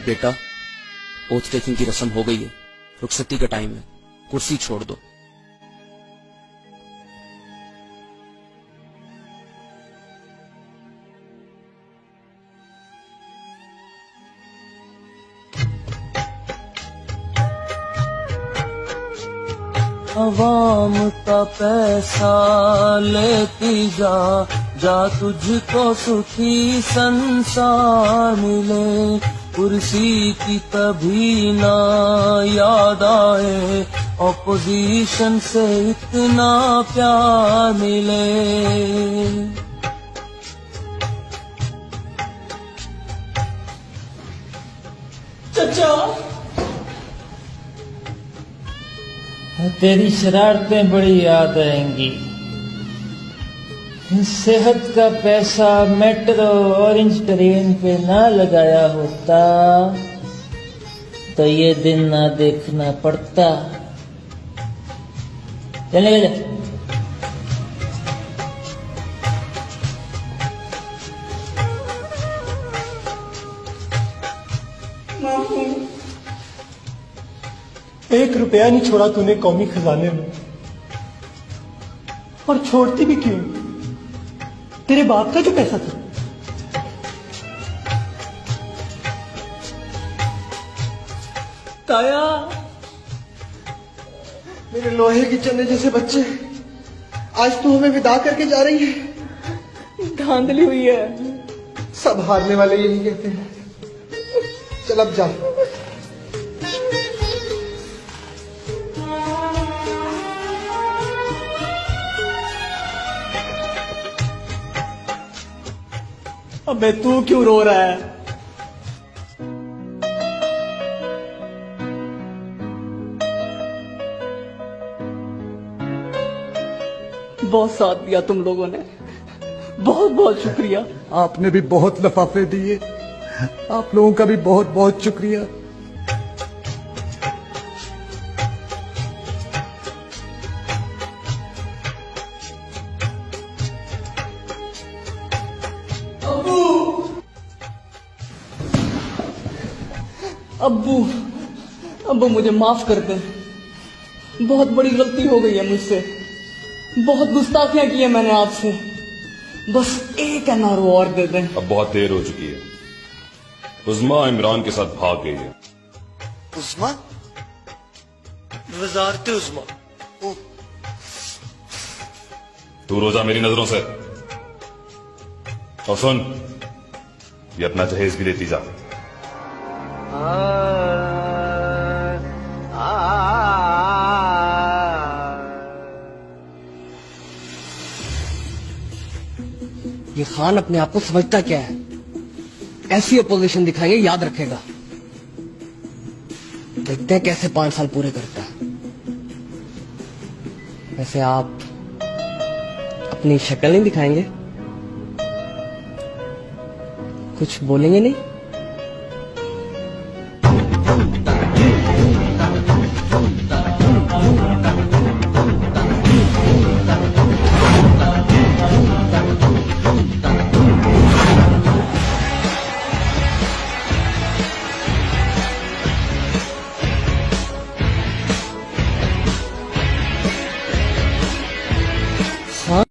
बेटा, oath taking की रस्म हो गई है, रुखसती का टाइम है, कुर्सी छोड़ दो। अवाम का पैसा लेती जा, जा तुझको सुखी संसार मिले। कुर्सी की कभी ना याद आए, ऑपोजिशन से इतना प्यार मिले। चचा, तेरी शरारतें बड़ी याद आएंगी। सेहत का पैसा मेट्रो ऑरेंज ट्रेन पे ना लगाया होता तो ये दिन ना देखना पड़ता। चले चले। ₹1 नहीं छोड़ा तूने कौमी खजाने में, और छोड़ती भी क्यों? तेरे बाप का जो पैसा था। ताया, मेरे लोहे की चने जैसे बच्चे, आज तू हमें विदा करके जा रही है। धांधली हुई है। सब हारने वाले यही कहते हैं। चल अब जा। अबे तू क्यों रो रहा है? बहुत साथ दिया तुम लोगों ने, बहुत बहुत शुक्रिया। आपने भी बहुत लफाफे दिए, आप लोगों का भी बहुत बहुत शुक्रिया। अब्बू, अब्बू मुझे माफ कर दे, बहुत बड़ी गलती हो गई है मुझसे, बहुत गुस्ताखियां की है मैंने आपसे। बस एक एनआरओ और दे दें। अब बहुत देर हो चुकी है। उज़्मा इमरान के साथ भाग गई है। उज़्मा? वज़ारत उज़्मा? तू रोजा मेरी नजरों से। और सुन, ये अपना जहेज भी लेती जा। ये खान अपने आप को समझता क्या है? ऐसी अपोजिशन दिखाएंगे, याद रखेगा। देखते हैं कैसे 5 साल पूरे करता है। वैसे आप अपनी शक्ल नहीं दिखाएंगे? कुछ बोलेंगे नहीं?